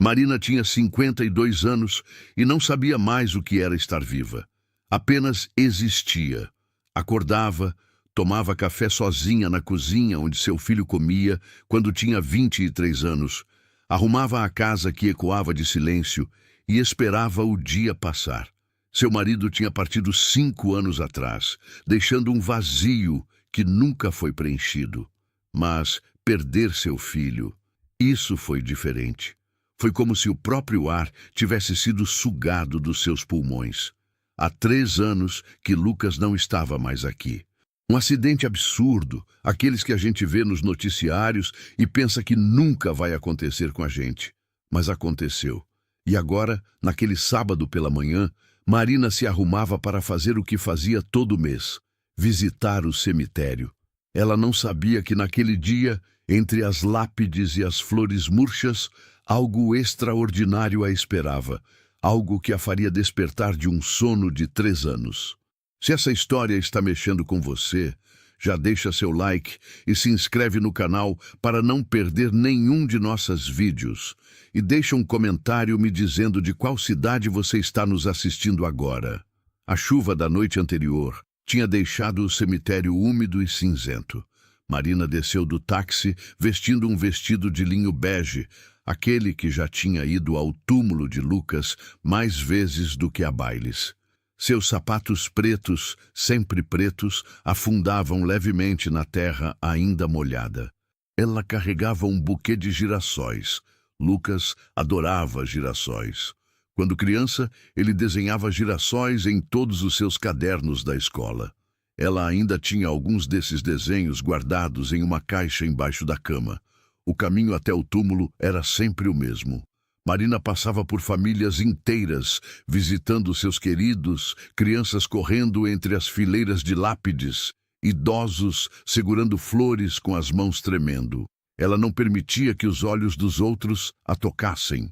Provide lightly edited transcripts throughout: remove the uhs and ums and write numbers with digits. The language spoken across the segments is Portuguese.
Marina tinha 52 anos e não sabia mais o que era estar viva. Apenas existia. Acordava, tomava café sozinha na cozinha onde seu filho comia quando tinha 23 anos, arrumava a casa que ecoava de silêncio e esperava o dia passar. Seu marido tinha partido 5 anos atrás, deixando um vazio que nunca foi preenchido. Mas perder seu filho, isso foi diferente. Foi como se o próprio ar tivesse sido sugado dos seus pulmões. Há 3 anos que Lucas não estava mais aqui. Um acidente absurdo, aqueles que a gente vê nos noticiários e pensa que nunca vai acontecer com a gente. Mas aconteceu. E agora, naquele sábado pela manhã, Marina se arrumava para fazer o que fazia todo mês: visitar o cemitério. Ela não sabia que naquele dia, entre as lápides e as flores murchas, algo extraordinário a esperava, algo que a faria despertar de um sono de 3 anos. Se essa história está mexendo com você, já deixa seu like e se inscreve no canal para não perder nenhum de nossos vídeos. E deixa um comentário me dizendo de qual cidade você está nos assistindo agora. A chuva da noite anterior tinha deixado o cemitério úmido e cinzento. Marina desceu do táxi vestindo um vestido de linho bege, aquele que já tinha ido ao túmulo de Lucas mais vezes do que a bailes. Seus sapatos pretos, sempre pretos, afundavam levemente na terra ainda molhada. Ela carregava um buquê de girassóis. Lucas adorava girassóis. Quando criança, ele desenhava girassóis em todos os seus cadernos da escola. Ela ainda tinha alguns desses desenhos guardados em uma caixa embaixo da cama. O caminho até o túmulo era sempre o mesmo. Marina passava por famílias inteiras, visitando seus queridos, crianças correndo entre as fileiras de lápides, idosos segurando flores com as mãos tremendo. Ela não permitia que os olhos dos outros a tocassem.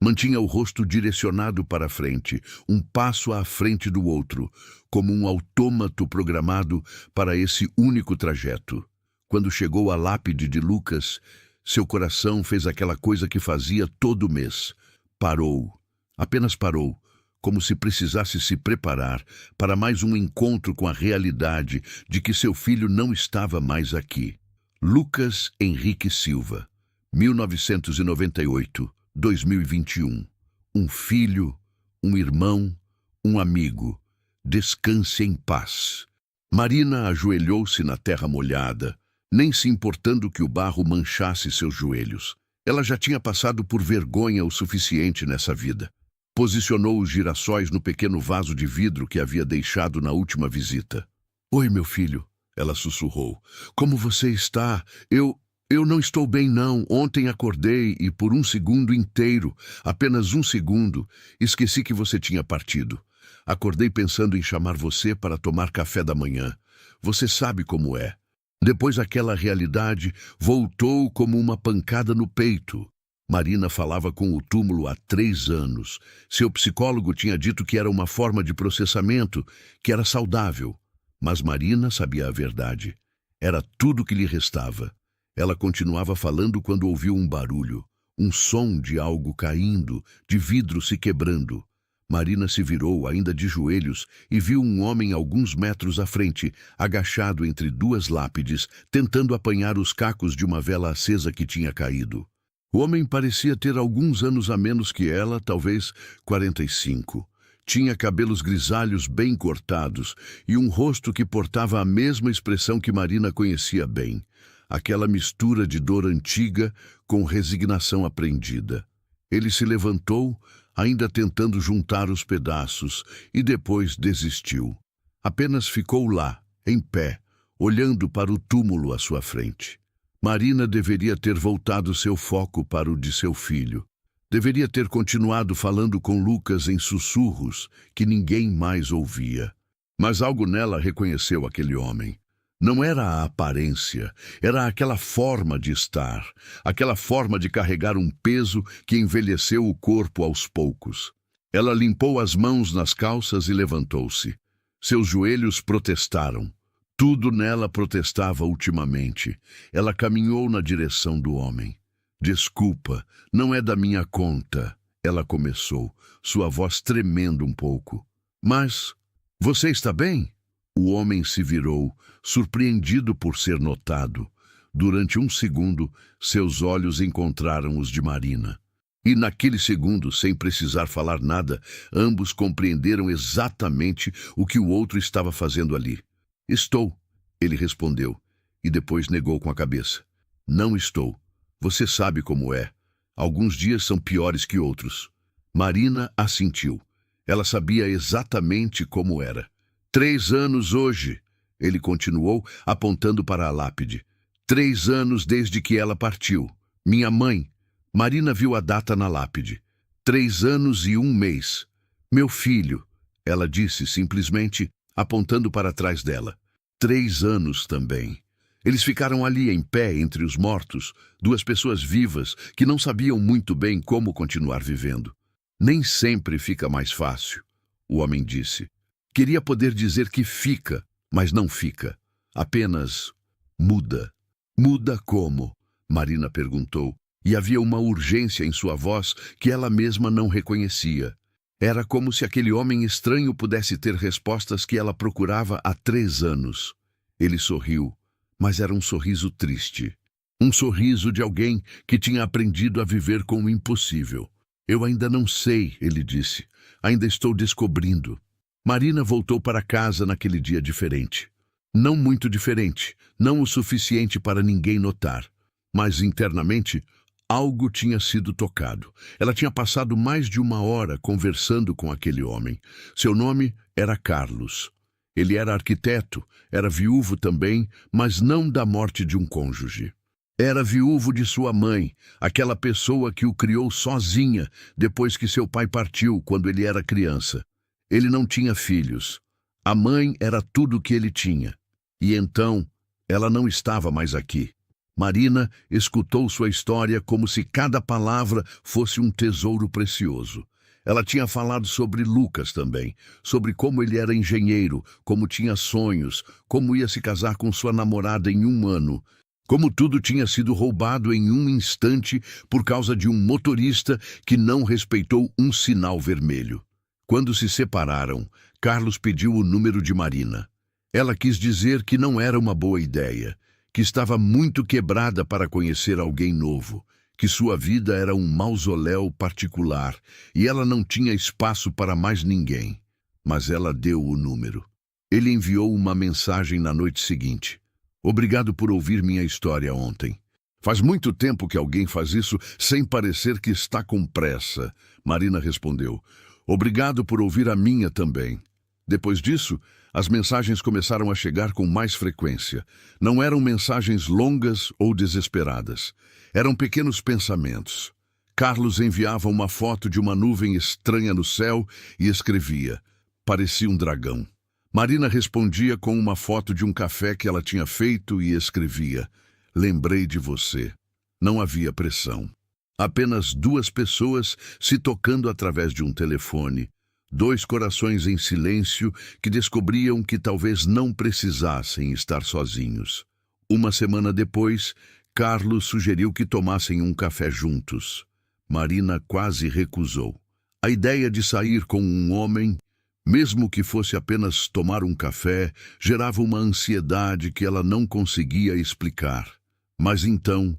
Mantinha o rosto direcionado para a frente, um passo à frente do outro, como um autômato programado para esse único trajeto. Quando chegou à lápide de Lucas, seu coração fez aquela coisa que fazia todo mês. Parou, apenas parou, como se precisasse se preparar para mais um encontro com a realidade de que seu filho não estava mais aqui. Lucas Henrique Silva, 1998-2021. Um filho, um irmão, um amigo. Descanse em paz. Marina ajoelhou-se na terra molhada, nem se importando que o barro manchasse seus joelhos. Ela já tinha passado por vergonha o suficiente nessa vida. Posicionou os girassóis no pequeno vaso de vidro que havia deixado na última visita. "Oi, meu filho", ela sussurrou. "Como você está? Eu não estou bem, não. Ontem acordei e por um segundo inteiro, apenas um segundo, esqueci que você tinha partido. Acordei pensando em chamar você para tomar café da manhã. Você sabe como é." Depois aquela realidade voltou como uma pancada no peito. Marina falava com o túmulo há 3 anos. Seu psicólogo tinha dito que era uma forma de processamento, que era saudável. Mas Marina sabia a verdade. Era tudo que lhe restava. Ela continuava falando quando ouviu um barulho, um som de algo caindo, de vidro se quebrando. Marina se virou, ainda de joelhos, e viu um homem alguns metros à frente, agachado entre 2 lápides, tentando apanhar os cacos de uma vela acesa que tinha caído. O homem parecia ter alguns anos a menos que ela, talvez 45. Tinha cabelos grisalhos bem cortados e um rosto que portava a mesma expressão que Marina conhecia bem, aquela mistura de dor antiga com resignação aprendida. Ele se levantou, ainda tentando juntar os pedaços, e depois desistiu. Apenas ficou lá, em pé, olhando para o túmulo à sua frente. Marina deveria ter voltado seu foco para o de seu filho. Deveria ter continuado falando com Lucas em sussurros que ninguém mais ouvia. Mas algo nela reconheceu aquele homem. Não era a aparência, era aquela forma de estar, aquela forma de carregar um peso que envelheceu o corpo aos poucos. Ela limpou as mãos nas calças e levantou-se. Seus joelhos protestaram. Tudo nela protestava ultimamente. Ela caminhou na direção do homem. Desculpa, não é da minha conta, ela começou, sua voz tremendo um pouco. Mas, você está bem? O homem se virou, surpreendido por ser notado. Durante um segundo, seus olhos encontraram os de Marina. E naquele segundo, sem precisar falar nada, ambos compreenderam exatamente o que o outro estava fazendo ali. Estou, ele respondeu, e depois negou com a cabeça. Não estou. Você sabe como é. Alguns dias são piores que outros. Marina assentiu. Ela sabia exatamente como era. 3 anos hoje, ele continuou, apontando para a lápide. 3 anos desde que ela partiu. Minha mãe. Marina viu a data na lápide. 3 anos e 1 mês. Meu filho, ela disse simplesmente, apontando para trás dela. 3 anos também. Eles ficaram ali em pé entre os mortos, 2 pessoas vivas que não sabiam muito bem como continuar vivendo. Nem sempre fica mais fácil, o homem disse. Queria poder dizer que fica, mas não fica. Apenas muda. Muda como? Marina perguntou, e havia uma urgência em sua voz que ela mesma não reconhecia. Era como se aquele homem estranho pudesse ter respostas que ela procurava há 3 anos. Ele sorriu, mas era um sorriso triste. Um sorriso de alguém que tinha aprendido a viver com o impossível. Eu ainda não sei, ele disse. Ainda estou descobrindo. Marina voltou para casa naquele dia diferente. Não muito diferente, não o suficiente para ninguém notar. Mas internamente, algo tinha sido tocado. Ela tinha passado mais de 1 hora conversando com aquele homem. Seu nome era Carlos. Ele era arquiteto, era viúvo também, mas não da morte de um cônjuge. Era viúvo de sua mãe, aquela pessoa que o criou sozinha depois que seu pai partiu quando ele era criança. Ele não tinha filhos. A mãe era tudo o que ele tinha. E então, ela não estava mais aqui. Marina escutou sua história como se cada palavra fosse um tesouro precioso. Ela tinha falado sobre Lucas também, sobre como ele era engenheiro, como tinha sonhos, como ia se casar com sua namorada em 1 ano, como tudo tinha sido roubado em um instante por causa de um motorista que não respeitou um sinal vermelho. Quando se separaram, Carlos pediu o número de Marina. Ela quis dizer que não era uma boa ideia, que estava muito quebrada para conhecer alguém novo, que sua vida era um mausoléu particular e ela não tinha espaço para mais ninguém. Mas ela deu o número. Ele enviou uma mensagem na noite seguinte. Obrigado por ouvir minha história ontem. Faz muito tempo que alguém faz isso sem parecer que está com pressa, Marina respondeu. Obrigado por ouvir a minha também. Depois disso, as mensagens começaram a chegar com mais frequência. Não eram mensagens longas ou desesperadas. Eram pequenos pensamentos. Carlos enviava uma foto de uma nuvem estranha no céu e escrevia: parecia um dragão. Marina respondia com uma foto de um café que ela tinha feito e escrevia: lembrei de você. Não havia pressão. Apenas 2 pessoas se tocando através de um telefone. 2 corações em silêncio que descobriam que talvez não precisassem estar sozinhos. 1 semana depois, Carlos sugeriu que tomassem um café juntos. Marina quase recusou. A ideia de sair com um homem, mesmo que fosse apenas tomar um café, gerava uma ansiedade que ela não conseguia explicar. Mas então,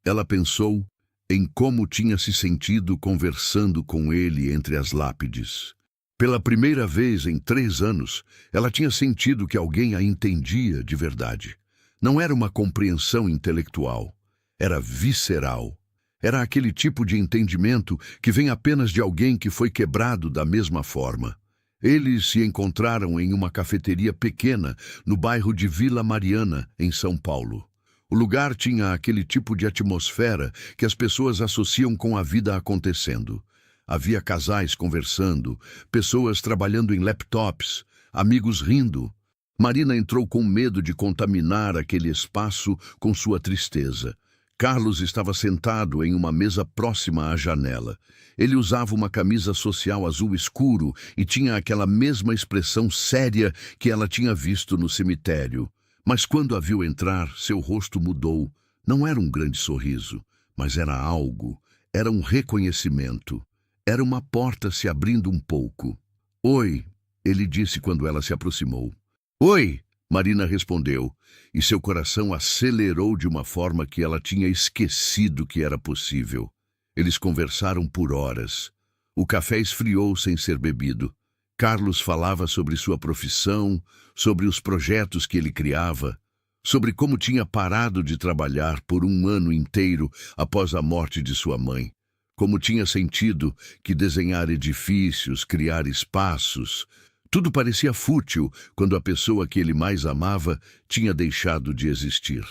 ela pensou em como tinha se sentido conversando com ele entre as lápides. Pela primeira vez em 3 anos, ela tinha sentido que alguém a entendia de verdade. Não era uma compreensão intelectual, era visceral. Era aquele tipo de entendimento que vem apenas de alguém que foi quebrado da mesma forma. Eles se encontraram em uma cafeteria pequena no bairro de Vila Mariana, em São Paulo. O lugar tinha aquele tipo de atmosfera que as pessoas associam com a vida acontecendo. Havia casais conversando, pessoas trabalhando em laptops, amigos rindo. Marina entrou com medo de contaminar aquele espaço com sua tristeza. Carlos estava sentado em uma mesa próxima à janela. Ele usava uma camisa social azul escuro e tinha aquela mesma expressão séria que ela tinha visto no cemitério. Mas quando a viu entrar, seu rosto mudou. Não era um grande sorriso, mas era algo, era um reconhecimento, era uma porta se abrindo um pouco. Oi, ele disse quando ela se aproximou. Oi, Marina respondeu, e seu coração acelerou de uma forma que ela tinha esquecido que era possível. Eles conversaram por horas. O café esfriou sem ser bebido. Carlos falava sobre sua profissão, sobre os projetos que ele criava, sobre como tinha parado de trabalhar por um ano inteiro após a morte de sua mãe, como tinha sentido que desenhar edifícios, criar espaços, tudo parecia fútil quando a pessoa que ele mais amava tinha deixado de existir.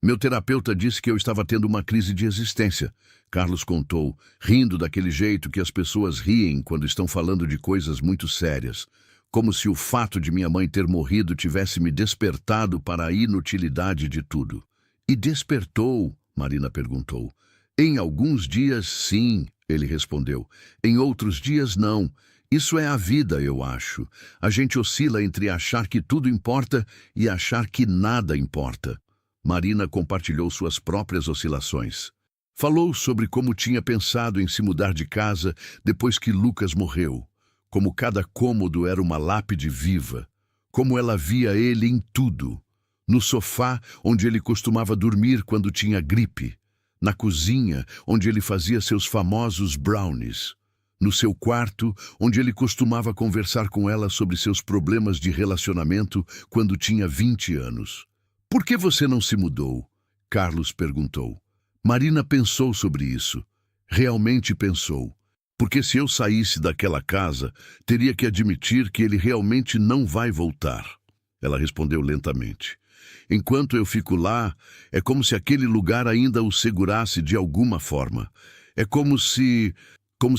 Meu terapeuta disse que eu estava tendo uma crise de existência, Carlos contou, rindo daquele jeito que as pessoas riem quando estão falando de coisas muito sérias, como se o fato de minha mãe ter morrido tivesse me despertado para a inutilidade de tudo. E despertou? Marina perguntou. Em alguns dias, sim, ele respondeu. Em outros dias, não. Isso é a vida, eu acho. A gente oscila entre achar que tudo importa e achar que nada importa. Marina compartilhou suas próprias oscilações. Falou sobre como tinha pensado em se mudar de casa depois que Lucas morreu, como cada cômodo era uma lápide viva, como ela via ele em tudo, no sofá onde ele costumava dormir quando tinha gripe, na cozinha onde ele fazia seus famosos brownies, no seu quarto onde ele costumava conversar com ela sobre seus problemas de relacionamento quando tinha 20 anos. Por que você não se mudou? Carlos perguntou. Marina pensou sobre isso. Realmente pensou. Porque se eu saísse daquela casa, teria que admitir que ele realmente não vai voltar. Ela respondeu lentamente. Enquanto eu fico lá, é como se aquele lugar ainda o segurasse de alguma forma. É como se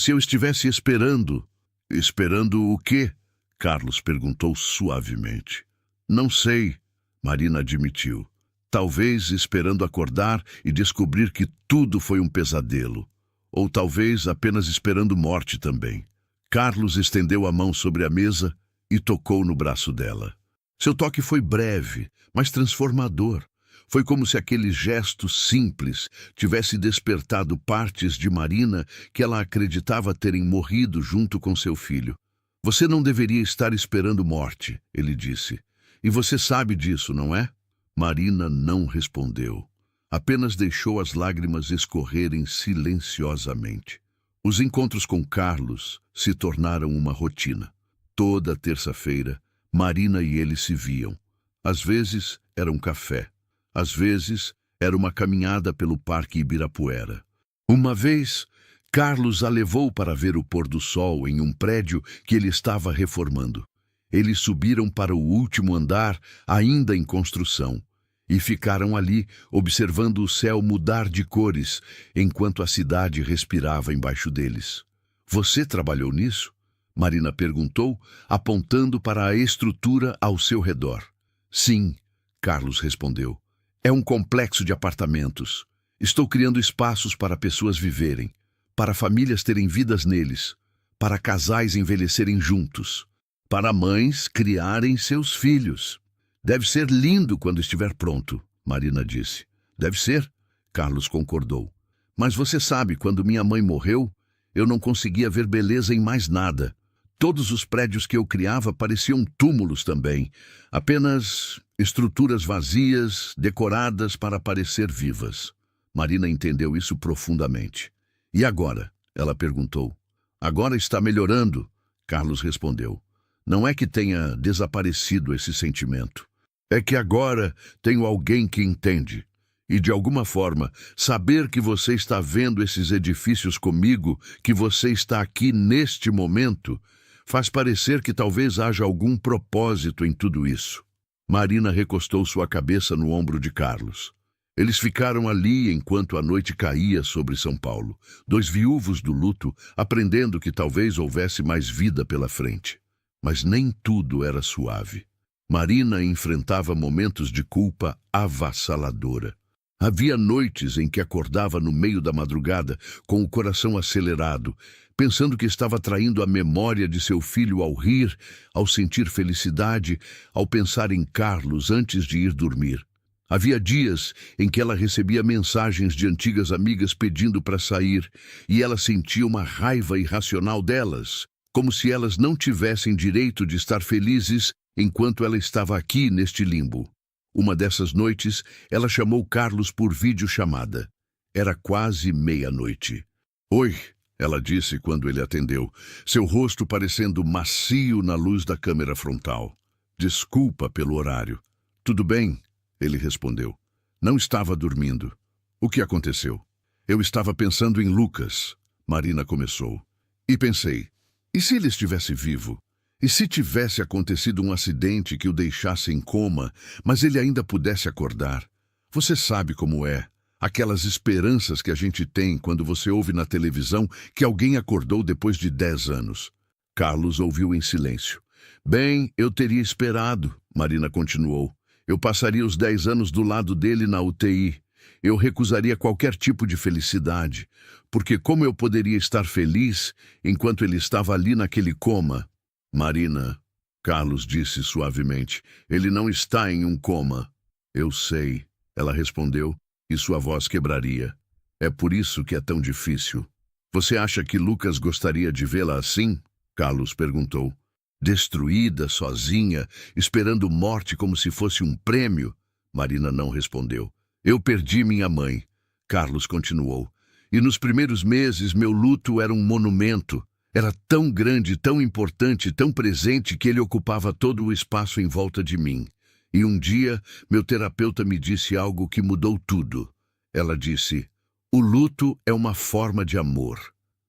eu estivesse esperando. Esperando o quê? Carlos perguntou suavemente. Não sei. Marina admitiu. Talvez esperando acordar e descobrir que tudo foi um pesadelo. Ou talvez apenas esperando morte também. Carlos estendeu a mão sobre a mesa e tocou no braço dela. Seu toque foi breve, mas transformador. Foi como se aquele gesto simples tivesse despertado partes de Marina que ela acreditava terem morrido junto com seu filho. Você não deveria estar esperando morte, ele disse. E você sabe disso, não é? Marina não respondeu. Apenas deixou as lágrimas escorrerem silenciosamente. Os encontros com Carlos se tornaram uma rotina. Toda terça-feira, Marina e ele se viam. Às vezes era um café. Às vezes era uma caminhada pelo Parque Ibirapuera. Uma vez, Carlos a levou para ver o pôr do sol em um prédio que ele estava reformando. Eles subiram para o último andar, ainda em construção, e ficaram ali, observando o céu mudar de cores, enquanto a cidade respirava embaixo deles. Você trabalhou nisso? Marina perguntou, apontando para a estrutura ao seu redor. Sim, Carlos respondeu. É um complexo de apartamentos. Estou criando espaços para pessoas viverem, para famílias terem vidas neles, para casais envelhecerem juntos, para mães criarem seus filhos. Deve ser lindo quando estiver pronto, Marina disse. Deve ser, Carlos concordou. Mas você sabe, quando minha mãe morreu, eu não conseguia ver beleza em mais nada. Todos os prédios que eu criava pareciam túmulos também, apenas estruturas vazias, decoradas para parecer vivas. Marina entendeu isso profundamente. E agora? Ela perguntou. Agora está melhorando, Carlos respondeu. Não é que tenha desaparecido esse sentimento. É que agora tenho alguém que entende. E, de alguma forma, saber que você está vendo esses edifícios comigo, que você está aqui neste momento, faz parecer que talvez haja algum propósito em tudo isso. Marina recostou sua cabeça no ombro de Carlos. Eles ficaram ali enquanto a noite caía sobre São Paulo, dois viúvos do luto, aprendendo que talvez houvesse mais vida pela frente. Mas nem tudo era suave. Marina enfrentava momentos de culpa avassaladora. Havia noites em que acordava no meio da madrugada, com o coração acelerado, pensando que estava traindo a memória de seu filho ao rir, ao sentir felicidade, ao pensar em Carlos antes de ir dormir. Havia dias em que ela recebia mensagens de antigas amigas pedindo para sair, e ela sentia uma raiva irracional delas, como se elas não tivessem direito de estar felizes enquanto ela estava aqui neste limbo. Uma dessas noites, ela chamou Carlos por videochamada. Era quase meia-noite. "Oi", ela disse quando ele atendeu, seu rosto parecendo macio na luz da câmera frontal. "Desculpa pelo horário." "Tudo bem?" ele respondeu. "Não estava dormindo." "O que aconteceu?" "Eu estava pensando em Lucas", Marina começou. "E pensei, e se ele estivesse vivo? E se tivesse acontecido um acidente que o deixasse em coma, mas ele ainda pudesse acordar? Você sabe como é. Aquelas esperanças que a gente tem quando você ouve na televisão que alguém acordou depois de 10 anos. Carlos ouviu em silêncio. "Bem, eu teria esperado", Marina continuou. "Eu passaria os 10 anos do lado dele na UTI. Eu recusaria qualquer tipo de felicidade, porque como eu poderia estar feliz enquanto ele estava ali naquele coma?" "Marina", Carlos disse suavemente, "ele não está em um coma." "Eu sei", ela respondeu, e sua voz quebraria. "É por isso que é tão difícil." "Você acha que Lucas gostaria de vê-la assim?" Carlos perguntou. "Destruída, sozinha, esperando morte como se fosse um prêmio?" Marina não respondeu. "Eu perdi minha mãe", Carlos continuou. "E nos primeiros meses meu luto era um monumento. Era tão grande, tão importante, tão presente que ele ocupava todo o espaço em volta de mim. E um dia, meu terapeuta me disse algo que mudou tudo. Ela disse: "O luto é uma forma de amor,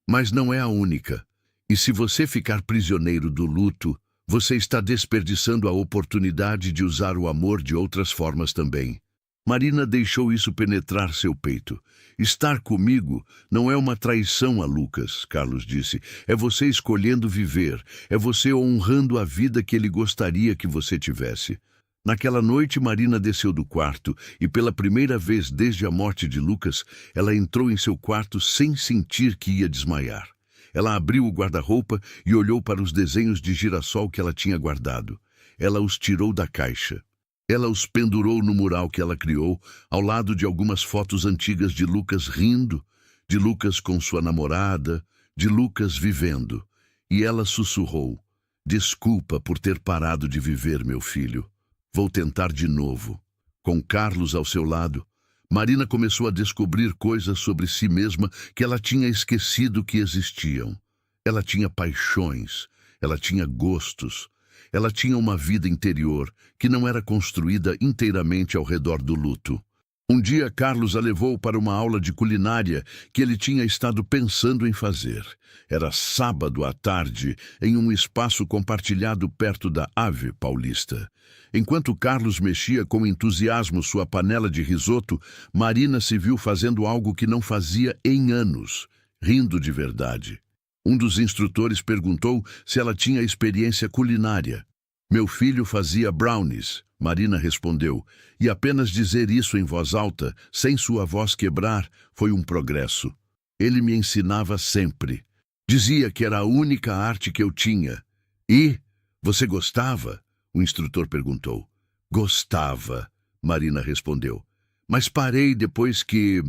mas não é a única. E se você ficar prisioneiro do luto, você está desperdiçando a oportunidade de usar o amor de outras formas também." Marina deixou isso penetrar seu peito. "Estar comigo não é uma traição a Lucas", Carlos disse. "É você escolhendo viver. É você honrando a vida que ele gostaria que você tivesse." Naquela noite, Marina desceu do quarto e, pela primeira vez desde a morte de Lucas, ela entrou em seu quarto sem sentir que ia desmaiar. Ela abriu o guarda-roupa e olhou para os desenhos de girassol que ela tinha guardado. Ela os tirou da caixa. Ela os pendurou no mural que ela criou, ao lado de algumas fotos antigas de Lucas rindo, de Lucas com sua namorada, de Lucas vivendo. E ela sussurrou: "Desculpa por ter parado de viver, meu filho. Vou tentar de novo." Com Carlos ao seu lado, Marina começou a descobrir coisas sobre si mesma que ela tinha esquecido que existiam. Ela tinha paixões, ela tinha gostos, ela tinha uma vida interior que não era construída inteiramente ao redor do luto. Um dia, Carlos a levou para uma aula de culinária que ele tinha estado pensando em fazer. Era sábado à tarde, em um espaço compartilhado perto da Ave Paulista. Enquanto Carlos mexia com entusiasmo sua panela de risoto, Marina se viu fazendo algo que não fazia em anos, rindo de verdade. Um dos instrutores perguntou se ela tinha experiência culinária. "Meu filho fazia brownies", Marina respondeu, e apenas dizer isso em voz alta, sem sua voz quebrar, foi um progresso. "Ele me ensinava sempre. Dizia que era a única arte que eu tinha." "E? Você gostava?" o instrutor perguntou. "Gostava", Marina respondeu. "Mas parei depois que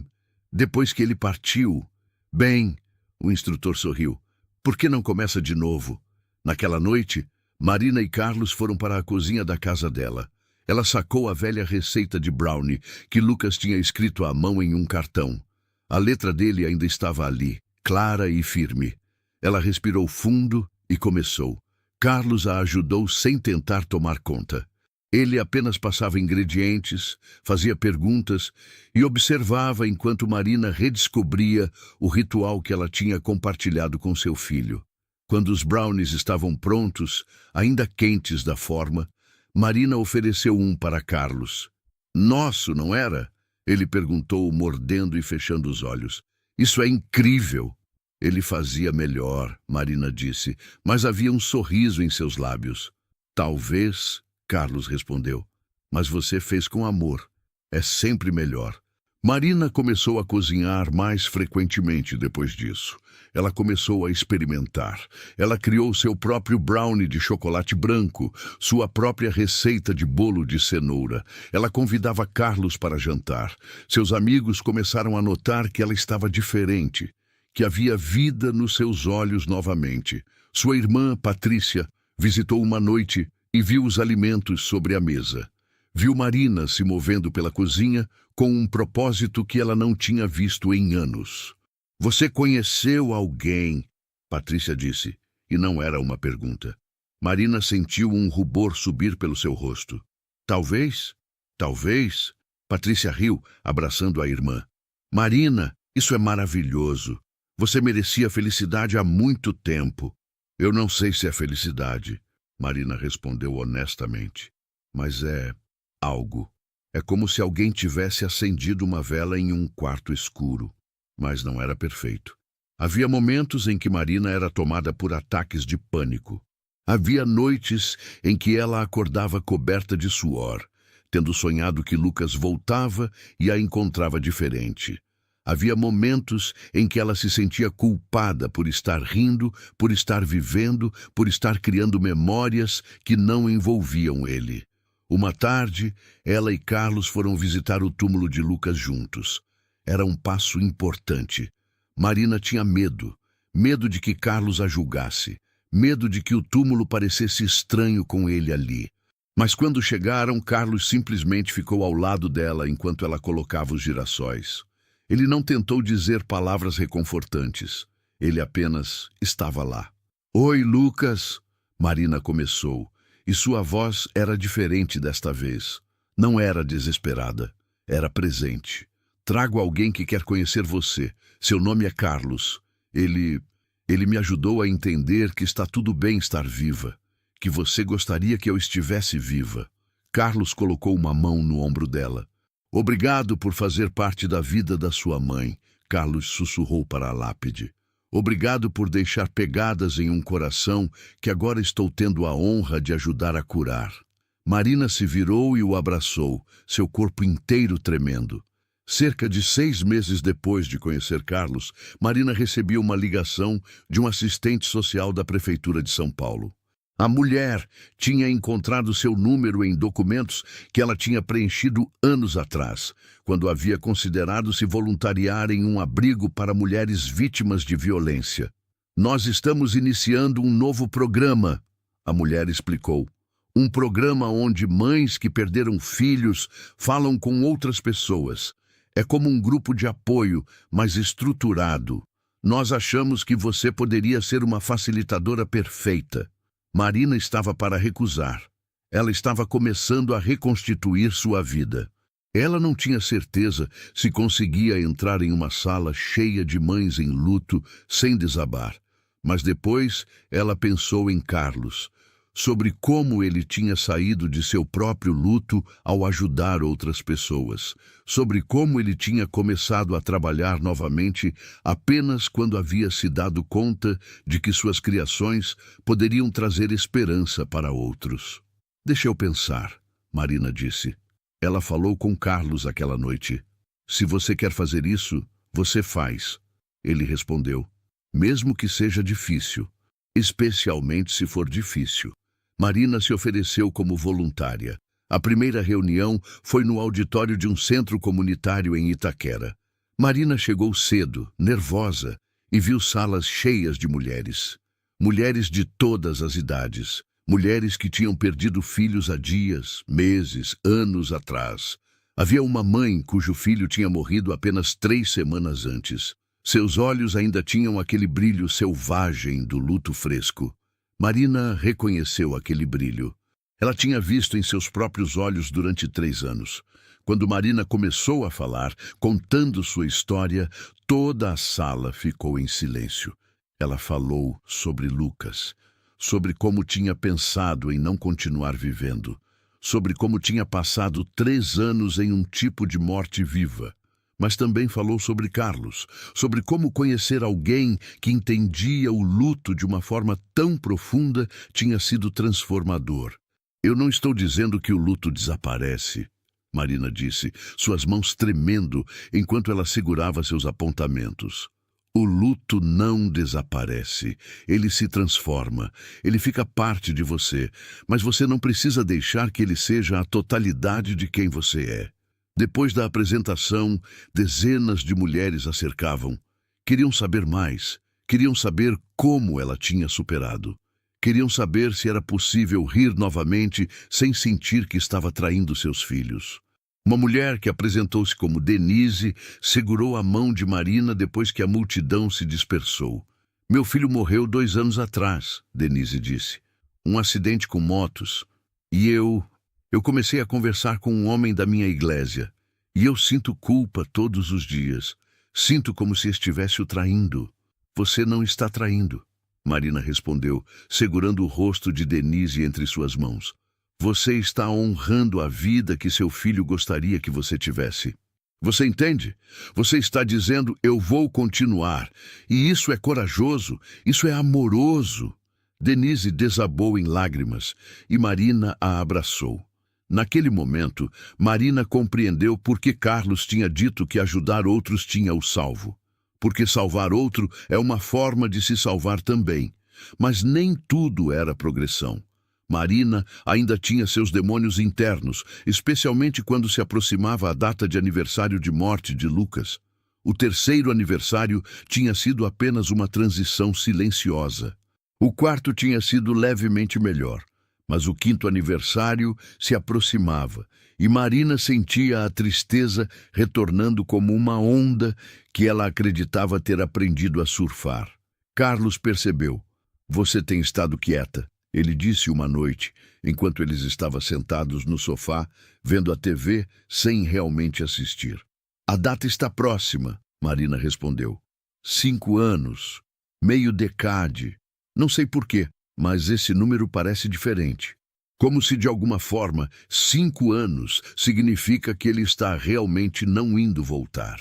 ele partiu." "Bem", o instrutor sorriu, "por que não começa de novo?" Naquela noite, Marina e Carlos foram para a cozinha da casa dela. Ela sacou a velha receita de brownie que Lucas tinha escrito à mão em um cartão. A letra dele ainda estava ali, clara e firme. Ela respirou fundo e começou. Carlos a ajudou sem tentar tomar conta. Ele apenas passava ingredientes, fazia perguntas e observava enquanto Marina redescobria o ritual que ela tinha compartilhado com seu filho. Quando os brownies estavam prontos, ainda quentes da forma, Marina ofereceu um para Carlos. "Nosso, não era?" ele perguntou, mordendo e fechando os olhos. "Isso é incrível." "Ele fazia melhor", Marina disse, mas havia um sorriso em seus lábios. "Talvez", Carlos respondeu, "mas você fez com amor. É sempre melhor." Marina começou a cozinhar mais frequentemente depois disso. Ela começou a experimentar. Ela criou seu próprio brownie de chocolate branco, sua própria receita de bolo de cenoura. Ela convidava Carlos para jantar. Seus amigos começaram a notar que ela estava diferente, que havia vida nos seus olhos novamente. Sua irmã, Patrícia, visitou uma noite e viu os alimentos sobre a mesa. Viu Marina se movendo pela cozinha com um propósito que ela não tinha visto em anos. Você conheceu alguém? Patrícia disse, e não era uma pergunta. Marina sentiu um rubor subir pelo seu rosto. Talvez, talvez. Patrícia riu, abraçando a irmã. Marina, isso é maravilhoso. Você merecia felicidade há muito tempo. Eu não sei se é felicidade, Marina respondeu honestamente. Mas é algo. É como se alguém tivesse acendido uma vela em um quarto escuro. Mas não era perfeito. Havia momentos em que Marina era tomada por ataques de pânico. Havia noites em que ela acordava coberta de suor, tendo sonhado que Lucas voltava e a encontrava diferente. Havia momentos em que ela se sentia culpada por estar rindo, por estar vivendo, por estar criando memórias que não envolviam ele. Uma tarde, ela e Carlos foram visitar o túmulo de Lucas juntos. Era um passo importante. Marina tinha medo. Medo de que Carlos a julgasse. Medo de que o túmulo parecesse estranho com ele ali. Mas quando chegaram, Carlos simplesmente ficou ao lado dela enquanto ela colocava os girassóis. Ele não tentou dizer palavras reconfortantes. Ele apenas estava lá. Oi, Lucas, Marina começou, e sua voz era diferente desta vez. Não era desesperada, era presente. Trago alguém que quer conhecer você. Seu nome é Carlos. Ele me ajudou a entender que está tudo bem estar viva, que você gostaria que eu estivesse viva. Carlos colocou uma mão no ombro dela. Obrigado por fazer parte da vida da sua mãe, Carlos sussurrou para a lápide. Obrigado por deixar pegadas em um coração que agora estou tendo a honra de ajudar a curar. Marina se virou e o abraçou, seu corpo inteiro tremendo. Cerca de 6 meses depois de conhecer Carlos, Marina recebia uma ligação de um assistente social da Prefeitura de São Paulo. A mulher tinha encontrado seu número em documentos que ela tinha preenchido anos atrás, quando havia considerado se voluntariar em um abrigo para mulheres vítimas de violência. Nós estamos iniciando um novo programa, a mulher explicou. Um programa onde mães que perderam filhos falam com outras pessoas. É como um grupo de apoio, mas estruturado. Nós achamos que você poderia ser uma facilitadora perfeita. Marina estava para recusar. Ela estava começando a reconstituir sua vida. Ela não tinha certeza se conseguia entrar em uma sala cheia de mães em luto sem desabar. Mas depois ela pensou em Carlos, sobre como ele tinha saído de seu próprio luto ao ajudar outras pessoas, sobre como ele tinha começado a trabalhar novamente apenas quando havia se dado conta de que suas criações poderiam trazer esperança para outros. Deixa eu pensar, Marina disse. Ela falou com Carlos aquela noite. Se você quer fazer isso, você faz. Ele respondeu, mesmo que seja difícil, especialmente se for difícil. Marina se ofereceu como voluntária. A primeira reunião foi no auditório de um centro comunitário em Itaquera. Marina chegou cedo, nervosa, e viu salas cheias de mulheres. Mulheres de todas as idades. Mulheres que tinham perdido filhos há dias, meses, anos atrás. Havia uma mãe cujo filho tinha morrido apenas 3 semanas antes. Seus olhos ainda tinham aquele brilho selvagem do luto fresco. Marina reconheceu aquele brilho. Ela tinha visto em seus próprios olhos durante 3 anos. Quando Marina começou a falar, contando sua história, toda a sala ficou em silêncio. Ela falou sobre Lucas, sobre como tinha pensado em não continuar vivendo, sobre como tinha passado 3 anos em um tipo de morte viva. Mas também falou sobre Carlos, sobre como conhecer alguém que entendia o luto de uma forma tão profunda tinha sido transformador. Eu não estou dizendo que o luto desaparece. Marina disse, suas mãos tremendo enquanto ela segurava seus apontamentos. O luto não desaparece, ele se transforma, ele fica parte de você, mas você não precisa deixar que ele seja a totalidade de quem você é. Depois da apresentação, dezenas de mulheres a cercavam. Queriam saber mais, queriam saber como ela tinha superado. Queriam saber se era possível rir novamente sem sentir que estava traindo seus filhos. Uma mulher que apresentou-se como Denise segurou a mão de Marina depois que a multidão se dispersou. Meu filho morreu 2 anos atrás, Denise disse. Um acidente com motos. E eu comecei a conversar com um homem da minha igreja. E eu sinto culpa todos os dias. Sinto como se estivesse o traindo. Você não está traindo, Marina respondeu, segurando o rosto de Denise entre suas mãos. Você está honrando a vida que seu filho gostaria que você tivesse. Você entende? Você está dizendo, eu vou continuar. E isso é corajoso, isso é amoroso. Denise desabou em lágrimas e Marina a abraçou. Naquele momento, Marina compreendeu por que Carlos tinha dito que ajudar outros tinha o salvo. Porque salvar outro é uma forma de se salvar também. Mas nem tudo era progressão. Marina ainda tinha seus demônios internos, especialmente quando se aproximava a data de aniversário de morte de Lucas. O 3º aniversário tinha sido apenas uma transição silenciosa. O 4º tinha sido levemente melhor, mas o 5º aniversário se aproximava e Marina sentia a tristeza retornando como uma onda que ela acreditava ter aprendido a surfar. Carlos percebeu. Você tem estado quieta. Ele disse uma noite, enquanto eles estavam sentados no sofá, vendo a TV, sem realmente assistir. A data está próxima, Marina respondeu. 5 anos, meio decade. Não sei porquê, mas esse número parece diferente. Como se, de alguma forma, 5 anos significa que ele está realmente não indo voltar.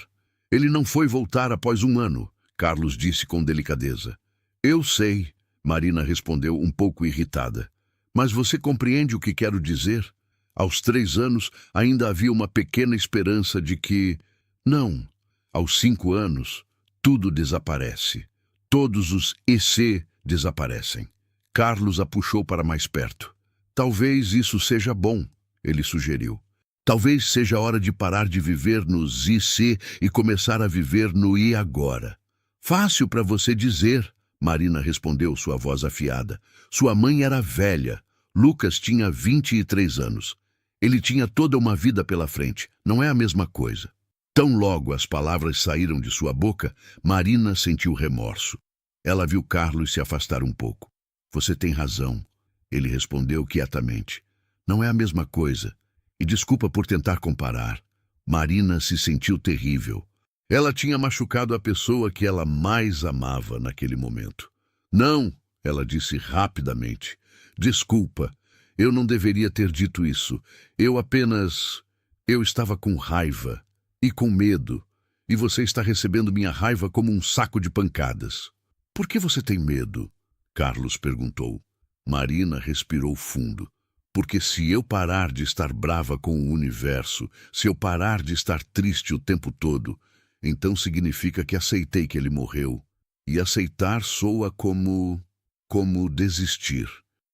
Ele não foi voltar após 1 ano, Carlos disse com delicadeza. Eu sei. Marina respondeu um pouco irritada. Mas você compreende o que quero dizer? Aos 3 anos, ainda havia uma pequena esperança de que... Não. Aos 5 anos, tudo desaparece. Todos os EC desaparecem. Carlos a puxou para mais perto. Talvez isso seja bom, ele sugeriu. Talvez seja hora de parar de viver nos IC e começar a viver no I agora. Fácil para você dizer... Marina respondeu, sua voz afiada. Sua mãe era velha. Lucas tinha 23 anos. Ele tinha toda uma vida pela frente. Não é a mesma coisa. Tão logo as palavras saíram de sua boca, Marina sentiu remorso. Ela viu Carlos se afastar um pouco. Você tem razão, ele respondeu quietamente. Não é a mesma coisa. E desculpa por tentar comparar. Marina se sentiu terrível. Ela tinha machucado a pessoa que ela mais amava naquele momento. Não, ela disse rapidamente. Desculpa, eu não deveria ter dito isso. Eu estava com raiva e com medo. E você está recebendo minha raiva como um saco de pancadas. Por que você tem medo? Carlos perguntou. Marina respirou fundo. Porque se eu parar de estar brava com o universo, se eu parar de estar triste o tempo todo... Então significa que aceitei que ele morreu. E aceitar soa como desistir.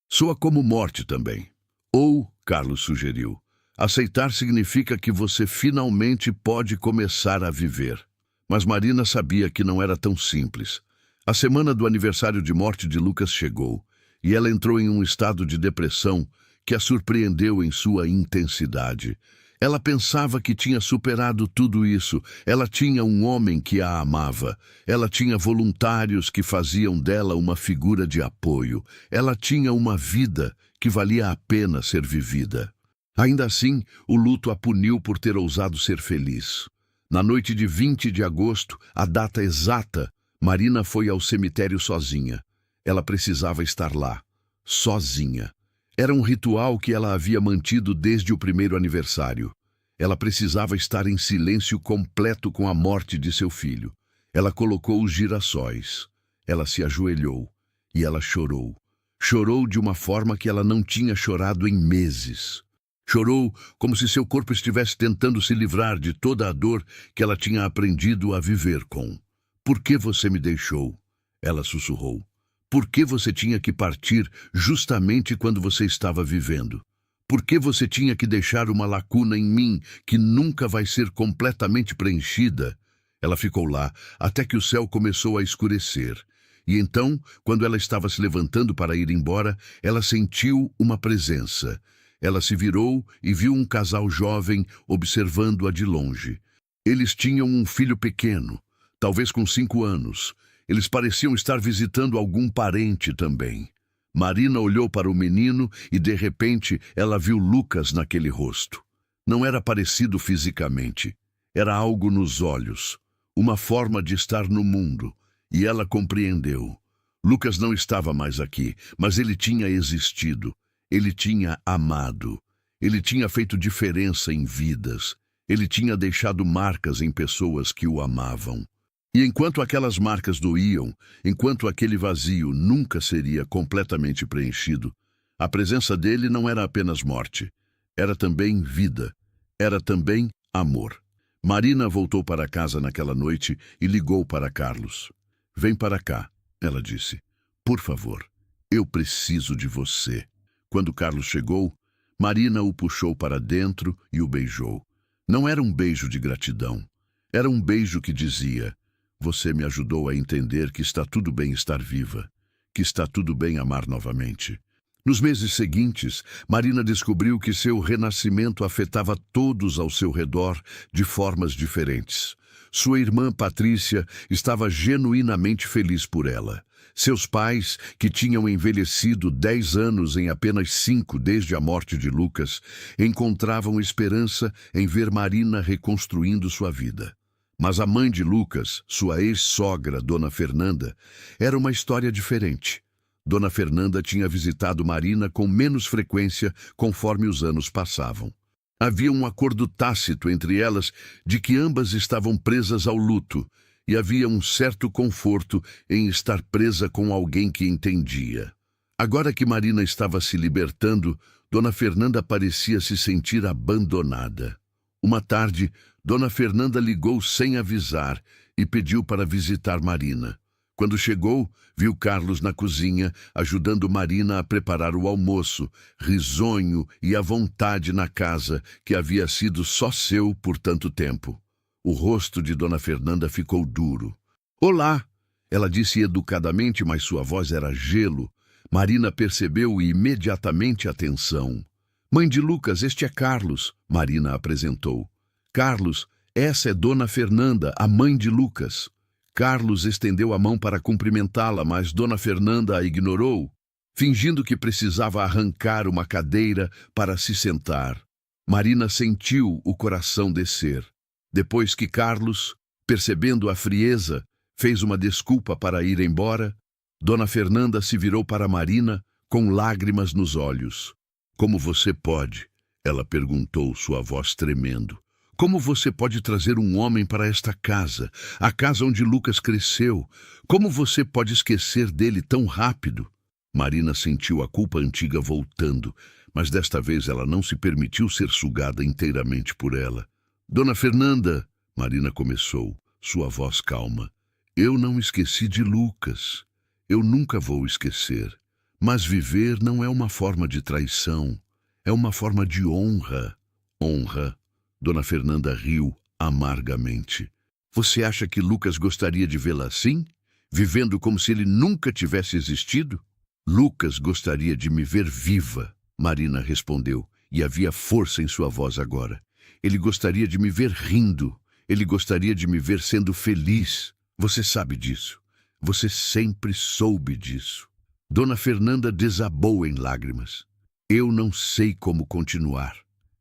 Soa como morte também. Ou, Carlos sugeriu, aceitar significa que você finalmente pode começar a viver. Mas Marina sabia que não era tão simples. A semana do aniversário de morte de Lucas chegou, e ela entrou em um estado de depressão que a surpreendeu em sua intensidade. Ela pensava que tinha superado tudo isso. Ela tinha um homem que a amava. Ela tinha voluntários que faziam dela uma figura de apoio. Ela tinha uma vida que valia a pena ser vivida. Ainda assim, o luto a puniu por ter ousado ser feliz. Na noite de 20 de agosto, a data exata, Marina foi ao cemitério sozinha. Ela precisava estar lá, sozinha. Era um ritual que ela havia mantido desde o 1º aniversário. Ela precisava estar em silêncio completo com a morte de seu filho. Ela colocou os girassóis. Ela se ajoelhou e ela chorou. Chorou de uma forma que ela não tinha chorado em meses. Chorou como se seu corpo estivesse tentando se livrar de toda a dor que ela tinha aprendido a viver com. Por que você me deixou? Ela sussurrou. Por que você tinha que partir justamente quando você estava vivendo? Por que você tinha que deixar uma lacuna em mim que nunca vai ser completamente preenchida? Ela ficou lá até que o céu começou a escurecer. E então, quando ela estava se levantando para ir embora, ela sentiu uma presença. Ela se virou e viu um casal jovem observando-a de longe. Eles tinham um filho pequeno, talvez com 5 anos. Eles pareciam estar visitando algum parente também. Marina olhou para o menino e, de repente, ela viu Lucas naquele rosto. Não era parecido fisicamente. Era algo nos olhos, uma forma de estar no mundo. E ela compreendeu. Lucas não estava mais aqui, mas ele tinha existido. Ele tinha amado. Ele tinha feito diferença em vidas. Ele tinha deixado marcas em pessoas que o amavam. E enquanto aquelas marcas doíam, enquanto aquele vazio nunca seria completamente preenchido, a presença dele não era apenas morte. Era também vida. Era também amor. Marina voltou para casa naquela noite e ligou para Carlos. Vem para cá, ela disse. Por favor, eu preciso de você. Quando Carlos chegou, Marina o puxou para dentro e o beijou. Não era um beijo de gratidão. Era um beijo que dizia: você me ajudou a entender que está tudo bem estar viva, que está tudo bem amar novamente. Nos meses seguintes, Marina descobriu que seu renascimento afetava todos ao seu redor de formas diferentes. Sua irmã Patrícia estava genuinamente feliz por ela. Seus pais, que tinham envelhecido 10 anos em apenas 5 desde a morte de Lucas, encontravam esperança em ver Marina reconstruindo sua vida. Mas a mãe de Lucas, sua ex-sogra, Dona Fernanda, era uma história diferente. Dona Fernanda tinha visitado Marina com menos frequência conforme os anos passavam. Havia um acordo tácito entre elas de que ambas estavam presas ao luto, e havia um certo conforto em estar presa com alguém que entendia. Agora que Marina estava se libertando, Dona Fernanda parecia se sentir abandonada. Uma tarde, Dona Fernanda ligou sem avisar e pediu para visitar Marina. Quando chegou, viu Carlos na cozinha, ajudando Marina a preparar o almoço, risonho e à vontade na casa, que havia sido só seu por tanto tempo. O rosto de Dona Fernanda ficou duro. Olá, ela disse educadamente, mas sua voz era gelo. Marina percebeu imediatamente a tensão. Mãe de Lucas, este é Carlos, Marina apresentou. Carlos, essa é Dona Fernanda, a mãe de Lucas. Carlos estendeu a mão para cumprimentá-la, mas Dona Fernanda a ignorou, fingindo que precisava arrancar uma cadeira para se sentar. Marina sentiu o coração descer. Depois que Carlos, percebendo a frieza, fez uma desculpa para ir embora, Dona Fernanda se virou para Marina com lágrimas nos olhos. Como você pode? Ela perguntou, sua voz tremendo. Como você pode trazer um homem para esta casa, a casa onde Lucas cresceu? Como você pode esquecer dele tão rápido? Marina sentiu a culpa antiga voltando, mas desta vez ela não se permitiu ser sugada inteiramente por ela. Dona Fernanda, Marina começou, sua voz calma. Eu não esqueci de Lucas. Eu nunca vou esquecer. Mas viver não é uma forma de traição. É uma forma de honra. Honra. Dona Fernanda riu amargamente. Você acha que Lucas gostaria de vê-la assim? Vivendo como se ele nunca tivesse existido? Lucas gostaria de me ver viva, Marina respondeu, e havia força em sua voz agora. Ele gostaria de me ver rindo. Ele gostaria de me ver sendo feliz. Você sabe disso. Você sempre soube disso. Dona Fernanda desabou em lágrimas. Eu não sei como continuar,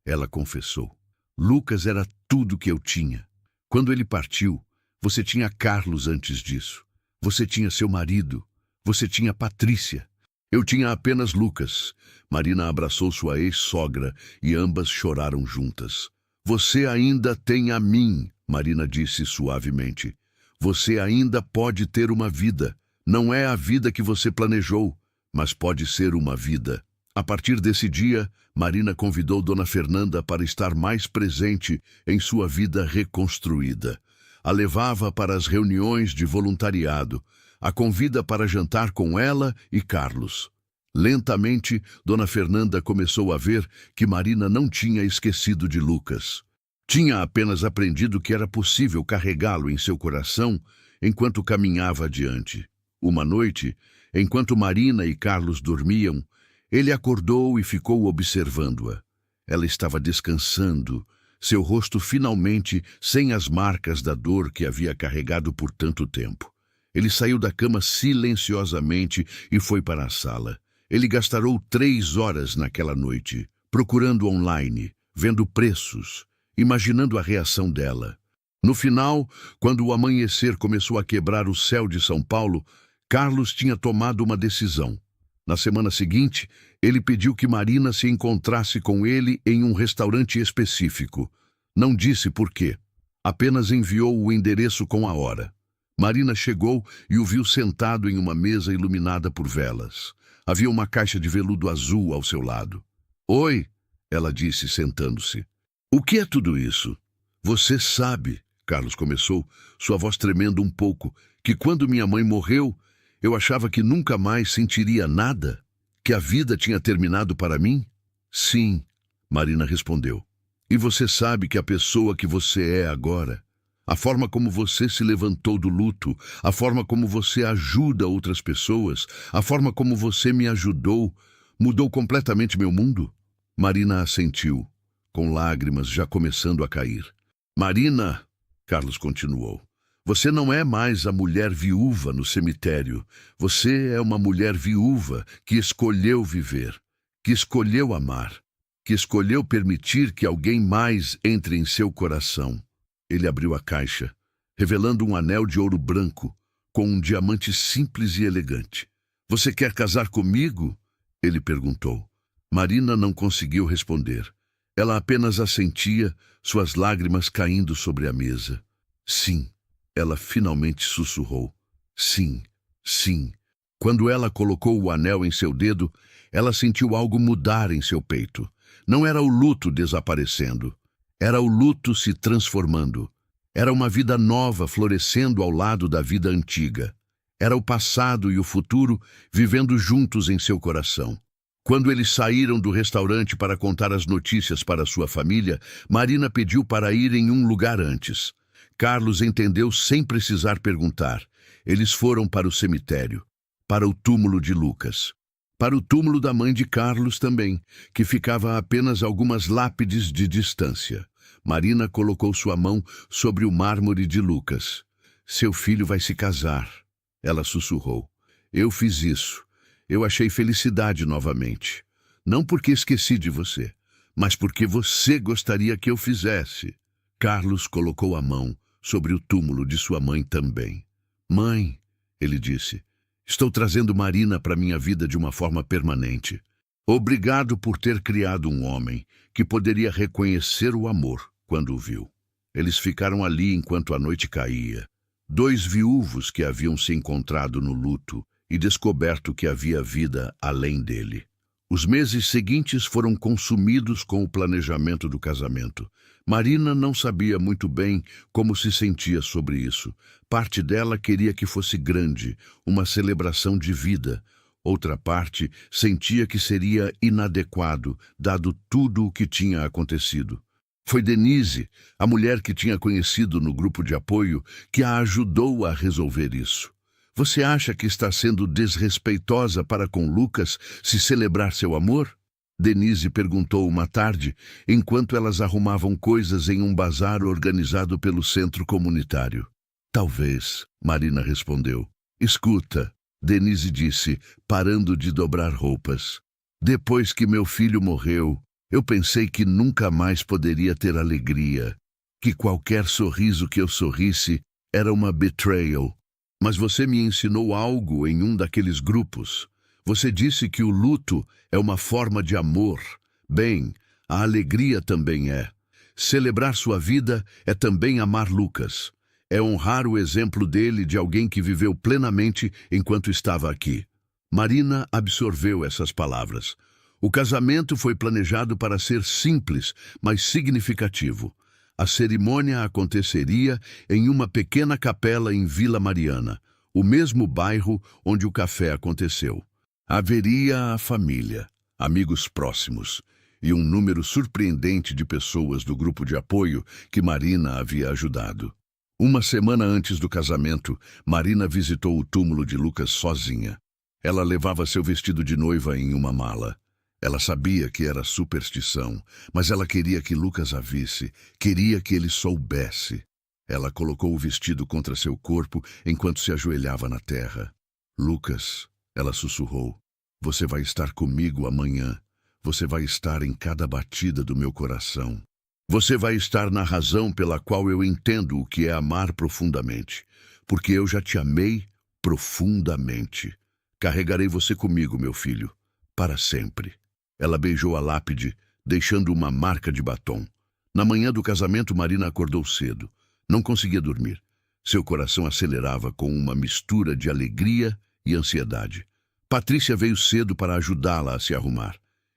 ela confessou. Lucas era tudo que eu tinha. Quando ele partiu, você tinha Carlos antes disso. Você tinha seu marido. Você tinha Patrícia. Eu tinha apenas Lucas. Marina abraçou sua ex-sogra e ambas choraram juntas. Você ainda tem a mim, Marina disse suavemente. Você ainda pode ter uma vida. Não é a vida que você planejou, mas pode ser uma vida. A partir desse dia, Marina convidou Dona Fernanda para estar mais presente em sua vida reconstruída. A levava para as reuniões de voluntariado, a convida para jantar com ela e Carlos. Lentamente, Dona Fernanda começou a ver que Marina não tinha esquecido de Lucas. Tinha apenas aprendido que era possível carregá-lo em seu coração enquanto caminhava adiante. Uma noite, enquanto Marina e Carlos dormiam, ele acordou e ficou observando-a. Ela estava descansando, seu rosto finalmente sem as marcas da dor que havia carregado por tanto tempo. Ele saiu da cama silenciosamente e foi para a sala. Ele gastou 3 horas naquela noite, procurando online, vendo preços, imaginando a reação dela. No final, quando o amanhecer começou a quebrar o céu de São Paulo, Carlos tinha tomado uma decisão. Na semana seguinte, ele pediu que Marina se encontrasse com ele em um restaurante específico. Não disse por quê. Apenas enviou o endereço com a hora. Marina chegou e o viu sentado em uma mesa iluminada por velas. Havia uma caixa de veludo azul ao seu lado. "Oi", ela disse, sentando-se. "O que é tudo isso?" "Você sabe", Carlos começou, sua voz tremendo um pouco, "que quando minha mãe morreu, eu achava que nunca mais sentiria nada? Que a vida tinha terminado para mim?" "Sim", Marina respondeu. "E você sabe que a pessoa que você é agora, a forma como você se levantou do luto, a forma como você ajuda outras pessoas, a forma como você me ajudou, mudou completamente meu mundo?" Marina assentiu, com lágrimas já começando a cair. "Marina", Carlos continuou, "você não é mais a mulher viúva no cemitério. Você é uma mulher viúva que escolheu viver, que escolheu amar, que escolheu permitir que alguém mais entre em seu coração." Ele abriu a caixa, revelando um anel de ouro branco, com um diamante simples e elegante. "Você quer casar comigo?" ele perguntou. Marina não conseguiu responder. Ela apenas assentia, suas lágrimas caindo sobre a mesa. "Sim", ela finalmente sussurrou. "Sim, sim." Quando ela colocou o anel em seu dedo, ela sentiu algo mudar em seu peito. Não era o luto desaparecendo. Era o luto se transformando. Era uma vida nova florescendo ao lado da vida antiga. Era o passado e o futuro vivendo juntos em seu coração. Quando eles saíram do restaurante para contar as notícias para sua família, Marina pediu para ir em um lugar antes. Carlos entendeu sem precisar perguntar. Eles foram para o cemitério, para o túmulo de Lucas. Para o túmulo da mãe de Carlos também, que ficava a apenas algumas lápides de distância. Marina colocou sua mão sobre o mármore de Lucas. "Seu filho vai se casar", ela sussurrou. "Eu fiz isso. Eu achei felicidade novamente. Não porque esqueci de você, mas porque você gostaria que eu fizesse." Carlos colocou a mão sobre o túmulo de sua mãe também. "Mãe", ele disse, "estou trazendo Marina para minha vida de uma forma permanente. Obrigado por ter criado um homem que poderia reconhecer o amor quando o viu." Eles ficaram ali enquanto a noite caía. 2 viúvos que haviam se encontrado no luto e descoberto que havia vida além dele. Os meses seguintes foram consumidos com o planejamento do casamento. Marina não sabia muito bem como se sentia sobre isso. Parte dela queria que fosse grande, uma celebração de vida. Outra parte sentia que seria inadequado, dado tudo o que tinha acontecido. Foi Denise, a mulher que tinha conhecido no grupo de apoio, que a ajudou a resolver isso. "Você acha que está sendo desrespeitosa para com Lucas se celebrar seu amor?" Denise perguntou uma tarde, enquanto elas arrumavam coisas em um bazar organizado pelo centro comunitário. "Talvez", Marina respondeu. "Escuta", Denise disse, parando de dobrar roupas. "Depois que meu filho morreu, eu pensei que nunca mais poderia ter alegria, que qualquer sorriso que eu sorrisse era uma betrayal. Mas você me ensinou algo em um daqueles grupos. Você disse que o luto é uma forma de amor. Bem, a alegria também é. Celebrar sua vida é também amar Lucas. É honrar o exemplo dele, de alguém que viveu plenamente enquanto estava aqui." Marina absorveu essas palavras. O casamento foi planejado para ser simples, mas significativo. A cerimônia aconteceria em uma pequena capela em Vila Mariana, o mesmo bairro onde o café aconteceu. Haveria a família, amigos próximos e um número surpreendente de pessoas do grupo de apoio que Marina havia ajudado. Uma semana antes do casamento, Marina visitou o túmulo de Lucas sozinha. Ela levava seu vestido de noiva em uma mala. Ela sabia que era superstição, mas ela queria que Lucas a visse, queria que ele soubesse. Ela colocou o vestido contra seu corpo enquanto se ajoelhava na terra. Lucas, ela sussurrou, você vai estar comigo amanhã. Você vai estar em cada batida do meu coração. Você vai estar na razão pela qual eu entendo o que é amar profundamente, porque eu já te amei profundamente. Carregarei você comigo, meu filho, para sempre. Ela beijou a lápide, deixando uma marca de batom. Na manhã do casamento, Marina acordou cedo. Não conseguia dormir. Seu coração acelerava com uma mistura de alegria e ansiedade. Patrícia veio cedo para ajudá-la a se arrumar.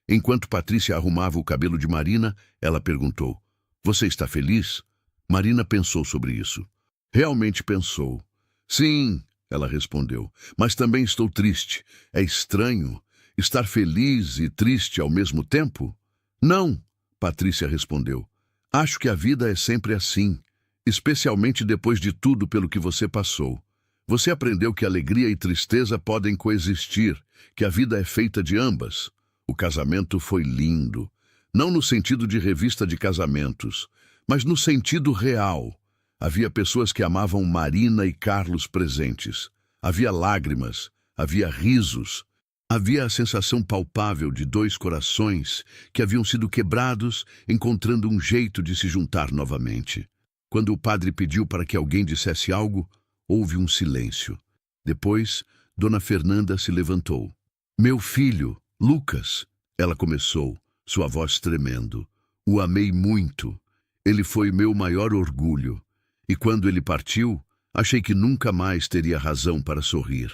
Enquanto Patrícia arrumava o cabelo de Marina, ela perguntou, você está feliz? Marina pensou sobre isso. Realmente pensou. Sim, ela respondeu, mas também estou triste. É estranho. Estar feliz e triste ao mesmo tempo? Não, Patrícia respondeu. Acho que a vida é sempre assim, especialmente depois de tudo pelo que você passou. Você aprendeu que alegria e tristeza podem coexistir, que a vida é feita de ambas. O casamento foi lindo, não no sentido de revista de casamentos, mas no sentido real. Havia pessoas que amavam Marina e Carlos presentes. Havia lágrimas, havia risos. Havia a sensação palpável de dois corações que haviam sido quebrados, encontrando um jeito de se juntar novamente. Quando o padre pediu para que alguém dissesse algo, houve um silêncio. Depois, Dona Fernanda se levantou. Meu filho, Lucas, ela começou, sua voz tremendo. O amei muito. Ele foi meu maior orgulho. E quando ele partiu, achei que nunca mais teria razão para sorrir.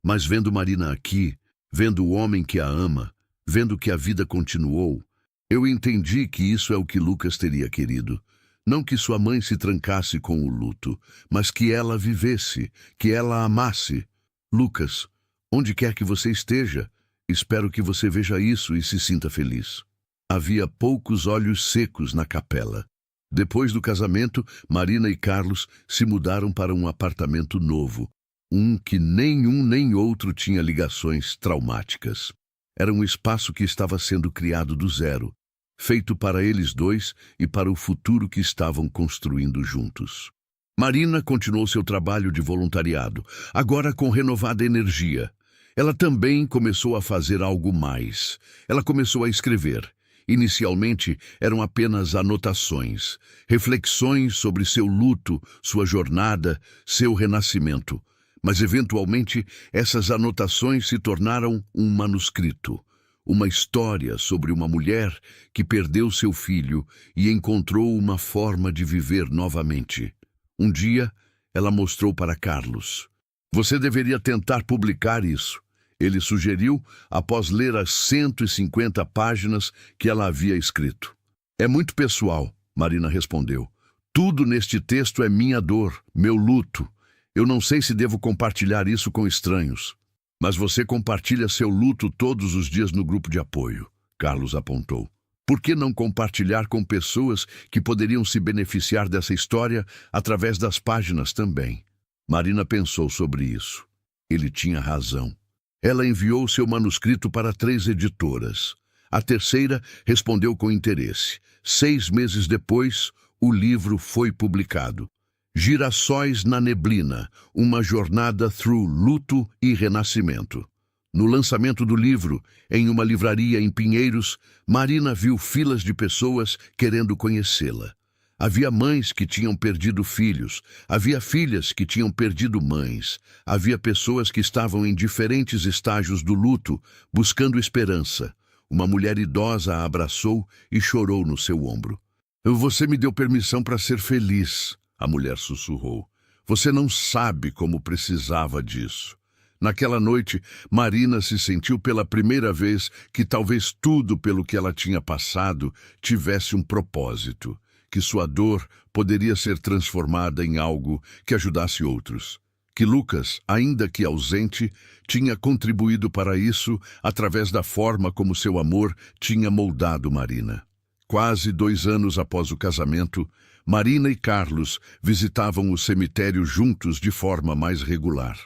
Mas vendo Marina aqui, vendo o homem que a ama, vendo que a vida continuou, eu entendi que isso é o que Lucas teria querido. Não que sua mãe se trancasse com o luto, mas que ela vivesse, que ela amasse. Lucas, onde quer que você esteja, espero que você veja isso e se sinta feliz. Havia poucos olhos secos na capela. Depois do casamento, Marina e Carlos se mudaram para um apartamento novo. Um que nenhum nem outro tinha ligações traumáticas. Era um espaço que estava sendo criado do zero, feito para eles dois e para o futuro que estavam construindo juntos. Marina continuou seu trabalho de voluntariado, agora com renovada energia. Ela também começou a fazer algo mais. Ela começou a escrever. Inicialmente, eram apenas anotações, reflexões sobre seu luto, sua jornada, seu renascimento. Mas, eventualmente, essas anotações se tornaram um manuscrito, uma história sobre uma mulher que perdeu seu filho e encontrou uma forma de viver novamente. Um dia, ela mostrou para Carlos. Você deveria tentar publicar isso, ele sugeriu após ler as 150 páginas que ela havia escrito. É muito pessoal, Marina respondeu. Tudo neste texto é minha dor, meu luto. Eu não sei se devo compartilhar isso com estranhos. Mas você compartilha seu luto todos os dias no grupo de apoio, Carlos apontou. Por que não compartilhar com pessoas que poderiam se beneficiar dessa história através das páginas também? Marina pensou sobre isso. Ele tinha razão. Ela enviou seu manuscrito para 3 editoras. A terceira respondeu com interesse. 6 meses depois, o livro foi publicado. Girassóis na Neblina, uma jornada through luto e renascimento. No lançamento do livro, em uma livraria em Pinheiros, Marina viu filas de pessoas querendo conhecê-la. Havia mães que tinham perdido filhos, havia filhas que tinham perdido mães, havia pessoas que estavam em diferentes estágios do luto, buscando esperança. Uma mulher idosa a abraçou e chorou no seu ombro. Você me deu permissão para ser feliz, a mulher sussurrou. Você não sabe como precisava disso. Naquela noite, Marina se sentiu pela primeira vez que talvez tudo pelo que ela tinha passado tivesse um propósito, que sua dor poderia ser transformada em algo que ajudasse outros. Que Lucas, ainda que ausente, tinha contribuído para isso através da forma como seu amor tinha moldado Marina. Quase 2 anos após o casamento, Marina e Carlos visitavam o cemitério juntos de forma mais regular.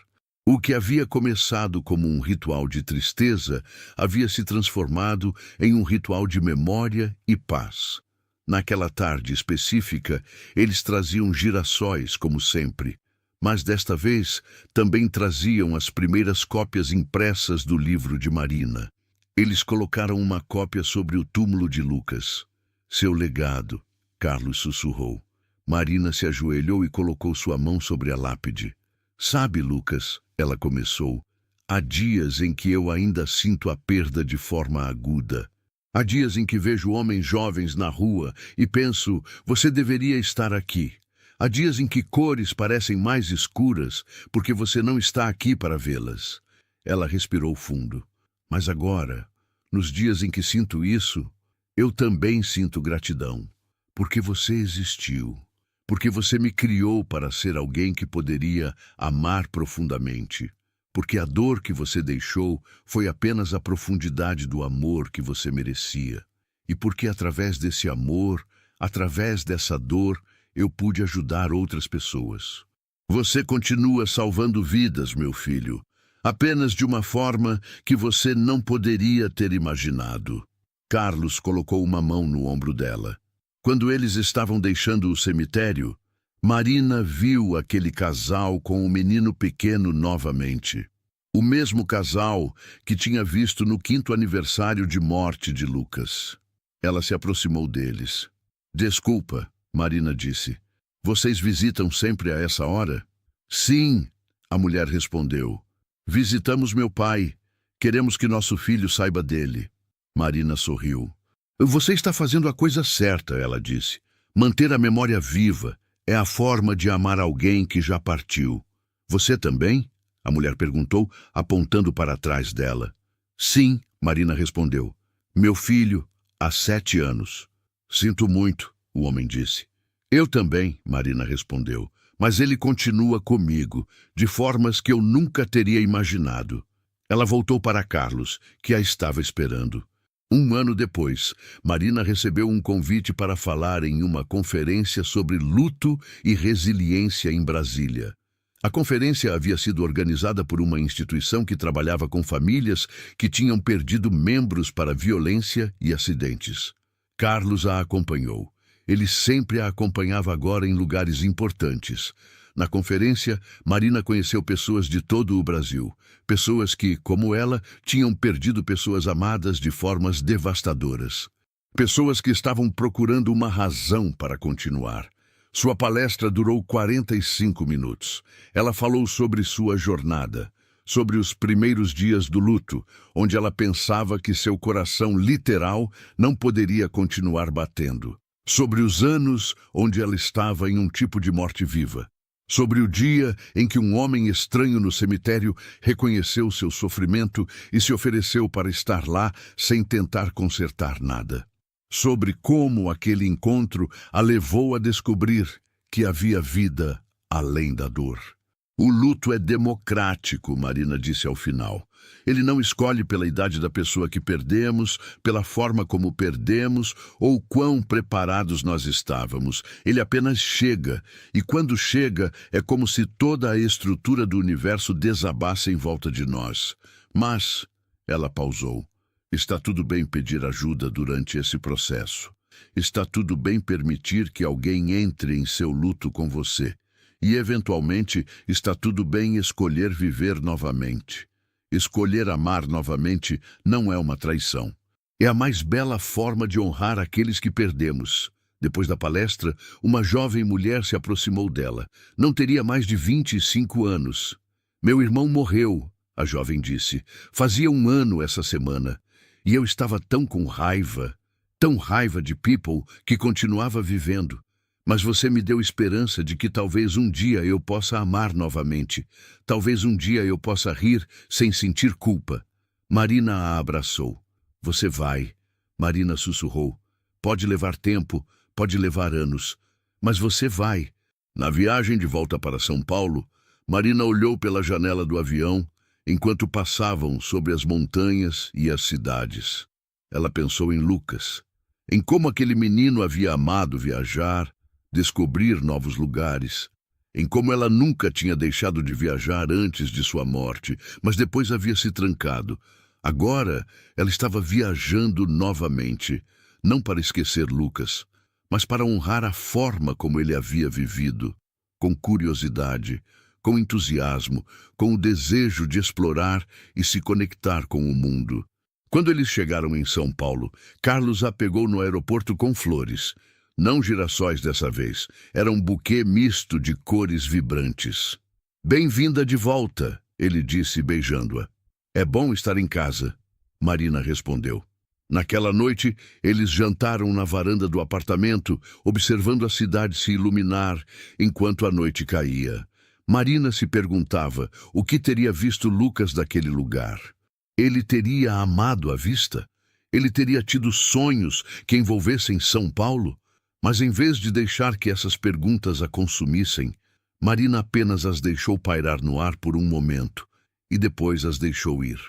O que havia começado como um ritual de tristeza havia se transformado em um ritual de memória e paz. Naquela tarde específica, eles traziam girassóis, como sempre, mas desta vez também traziam as primeiras cópias impressas do livro de Marina. Eles colocaram uma cópia sobre o túmulo de Lucas. Seu legado, Carlos sussurrou. Marina se ajoelhou e colocou sua mão sobre a lápide. Sabe, Lucas, ela começou, há dias em que eu ainda sinto a perda de forma aguda. Há dias em que vejo homens jovens na rua e penso, você deveria estar aqui. Há dias em que cores parecem mais escuras porque você não está aqui para vê-las. Ela respirou fundo. Mas agora, nos dias em que sinto isso, eu também sinto gratidão. Porque você existiu. Porque você me criou para ser alguém que poderia amar profundamente. Porque a dor que você deixou foi apenas a profundidade do amor que você merecia. E porque através desse amor, através dessa dor, eu pude ajudar outras pessoas. Você continua salvando vidas, meu filho, apenas de uma forma que você não poderia ter imaginado. Carlos colocou uma mão no ombro dela. Quando eles estavam deixando o cemitério, Marina viu aquele casal com o menino pequeno novamente. O mesmo casal que tinha visto no 5º aniversário de morte de Lucas. Ela se aproximou deles. Desculpa, Marina disse. Vocês visitam sempre a essa hora? Sim, a mulher respondeu. Visitamos meu pai. Queremos que nosso filho saiba dele. Marina sorriu. Você está fazendo a coisa certa, ela disse. Manter a memória viva é a forma de amar alguém que já partiu. Você também? A mulher perguntou, apontando para trás dela. Sim, Marina respondeu. Meu filho, há 7 anos. Sinto muito, o homem disse. Eu também, Marina respondeu, mas ele continua comigo, de formas que eu nunca teria imaginado. Ela voltou para Carlos, que a estava esperando. 1 ano depois, Marina recebeu um convite para falar em uma conferência sobre luto e resiliência em Brasília. A conferência havia sido organizada por uma instituição que trabalhava com famílias que tinham perdido membros para violência e acidentes. Carlos a acompanhou. Ele sempre a acompanhava agora em lugares importantes. Na conferência, Marina conheceu pessoas de todo o Brasil. Pessoas que, como ela, tinham perdido pessoas amadas de formas devastadoras. Pessoas que estavam procurando uma razão para continuar. Sua palestra durou 45 minutos. Ela falou sobre sua jornada, sobre os primeiros dias do luto, onde ela pensava que seu coração literal não poderia continuar batendo. Sobre os anos onde ela estava em um tipo de morte viva. Sobre o dia em que um homem estranho no cemitério reconheceu seu sofrimento e se ofereceu para estar lá sem tentar consertar nada. Sobre como aquele encontro a levou a descobrir que havia vida além da dor. O luto é democrático, Marina disse ao final. Ele não escolhe pela idade da pessoa que perdemos, pela forma como perdemos ou quão preparados nós estávamos. Ele apenas chega, e quando chega é como se toda a estrutura do universo desabasse em volta de nós. Mas, ela pausou, está tudo bem pedir ajuda durante esse processo. Está tudo bem permitir que alguém entre em seu luto com você. E, eventualmente, está tudo bem escolher viver novamente. Escolher amar novamente não é uma traição. É a mais bela forma de honrar aqueles que perdemos. Depois da palestra, uma jovem mulher se aproximou dela. Não teria mais de 25 anos. Meu irmão morreu, a jovem disse. Fazia 1 ano essa semana. E eu estava tão com raiva, tão raiva de People, que continuava vivendo. Mas você me deu esperança de que talvez um dia eu possa amar novamente. Talvez um dia eu possa rir sem sentir culpa. Marina a abraçou. Você vai, Marina sussurrou. Pode levar tempo, pode levar anos, mas você vai. Na viagem de volta para São Paulo, Marina olhou pela janela do avião enquanto passavam sobre as montanhas e as cidades. Ela pensou em Lucas, em como aquele menino havia amado viajar, descobrir novos lugares, em como ela nunca tinha deixado de viajar antes de sua morte, mas depois havia se trancado. Agora ela estava viajando novamente, não para esquecer Lucas, mas para honrar a forma como ele havia vivido, com curiosidade, com entusiasmo, com o desejo de explorar e se conectar com o mundo. Quando eles chegaram em São Paulo, Carlos a pegou no aeroporto com flores. Não girassóis dessa vez, era um buquê misto de cores vibrantes. Bem-vinda de volta, ele disse beijando-a. É bom estar em casa, Marina respondeu. Naquela noite, eles jantaram na varanda do apartamento, observando a cidade se iluminar enquanto a noite caía. Marina se perguntava o que teria visto Lucas daquele lugar. Ele teria amado a vista? Ele teria tido sonhos que envolvessem São Paulo? Mas em vez de deixar que essas perguntas a consumissem, Marina apenas as deixou pairar no ar por um momento e depois as deixou ir.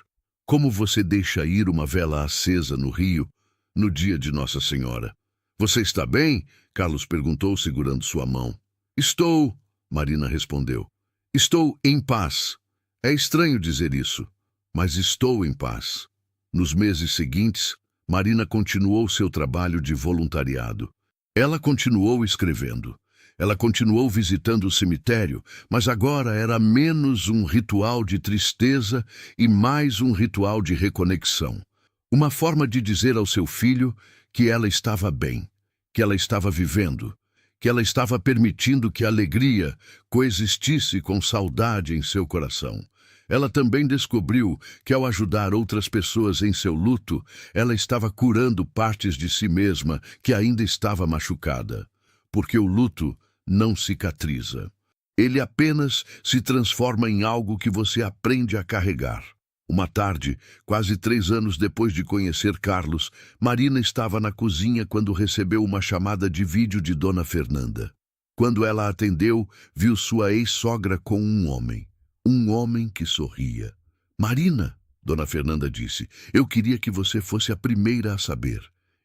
Como você deixa ir uma vela acesa no rio no dia de Nossa Senhora? Você está bem? Carlos perguntou, segurando sua mão. Estou, Marina respondeu. Estou em paz. É estranho dizer isso, mas estou em paz. Nos meses seguintes, Marina continuou seu trabalho de voluntariado. Ela continuou escrevendo. Ela continuou visitando o cemitério, mas agora era menos um ritual de tristeza e mais um ritual de reconexão. Uma forma de dizer ao seu filho que ela estava bem, que ela estava vivendo, que ela estava permitindo que a alegria coexistisse com saudade em seu coração. Ela também descobriu que, ao ajudar outras pessoas em seu luto, ela estava curando partes de si mesma que ainda estava machucada. Porque o luto não cicatriza. Ele apenas se transforma em algo que você aprende a carregar. Uma tarde, quase 3 anos depois de conhecer Carlos, Marina estava na cozinha quando recebeu uma chamada de vídeo de Dona Fernanda. Quando ela atendeu, viu sua ex-sogra com um homem. Um homem que sorria. Marina, Dona Fernanda disse, eu queria que você fosse a primeira a saber.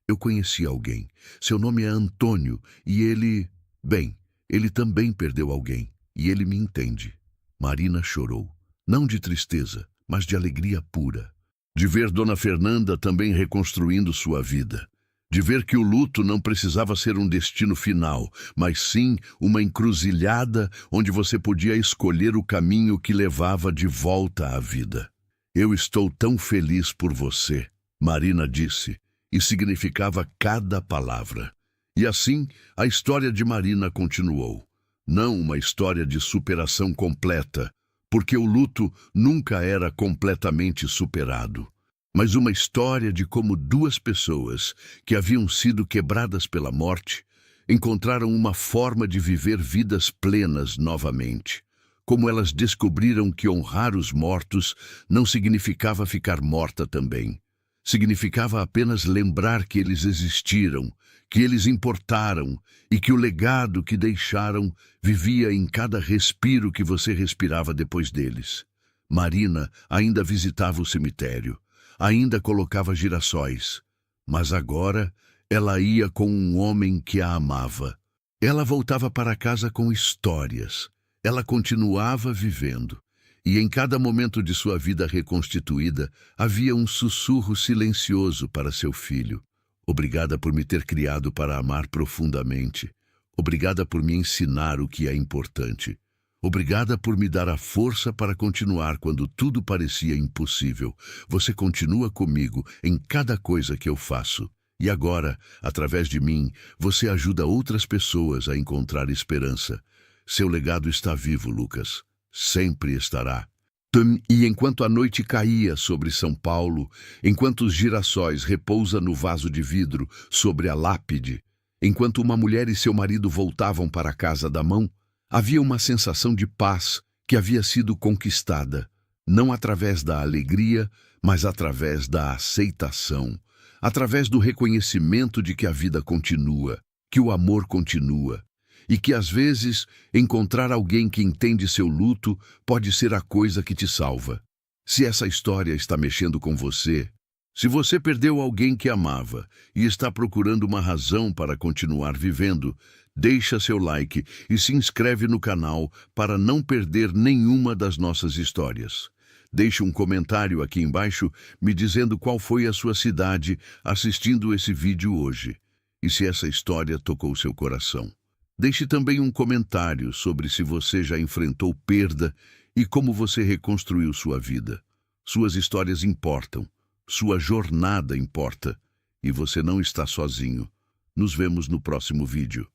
Eu conheci alguém. Seu nome é Antônio e ele... Bem, ele também perdeu alguém e ele me entende. Marina chorou. Não de tristeza, mas de alegria pura. De ver Dona Fernanda também reconstruindo sua vida. De ver que o luto não precisava ser um destino final, mas sim uma encruzilhada onde você podia escolher o caminho que levava de volta à vida. Eu estou tão feliz por você, Marina disse, e significava cada palavra. E assim, a história de Marina continuou. Não uma história de superação completa, porque o luto nunca era completamente superado, mas uma história de como 2 pessoas que haviam sido quebradas pela morte encontraram uma forma de viver vidas plenas novamente. Como elas descobriram que honrar os mortos não significava ficar morta também. Significava apenas lembrar que eles existiram, que eles importaram e que o legado que deixaram vivia em cada respiro que você respirava depois deles. Marina ainda visitava o cemitério, ainda colocava girassóis, mas agora ela ia com um homem que a amava. Ela voltava para casa com histórias. Ela continuava vivendo. E em cada momento de sua vida reconstituída, havia um sussurro silencioso para seu filho. Obrigada por me ter criado para amar profundamente. Obrigada por me ensinar o que é importante. Obrigada por me dar a força para continuar quando tudo parecia impossível. Você continua comigo em cada coisa que eu faço. E agora, através de mim, você ajuda outras pessoas a encontrar esperança. Seu legado está vivo, Lucas. Sempre estará. E enquanto a noite caía sobre São Paulo, enquanto os girassóis repousam no vaso de vidro sobre a lápide, Enquanto uma mulher e seu marido voltavam para a casa da mão, havia uma sensação de paz que havia sido conquistada, não através da alegria, mas através da aceitação, através do reconhecimento de que a vida continua, que o amor continua, e que às vezes encontrar alguém que entende seu luto pode ser a coisa que te salva. Se essa história está mexendo com você, se você perdeu alguém que amava e está procurando uma razão para continuar vivendo, deixa seu like e se inscreve no canal para não perder nenhuma das nossas histórias. Deixe um comentário aqui embaixo me dizendo qual foi a sua cidade assistindo esse vídeo hoje e se essa história tocou seu coração. Deixe também um comentário sobre se você já enfrentou perda e como você reconstruiu sua vida. Suas histórias importam. Sua jornada importa e você não está sozinho. Nos vemos no próximo vídeo.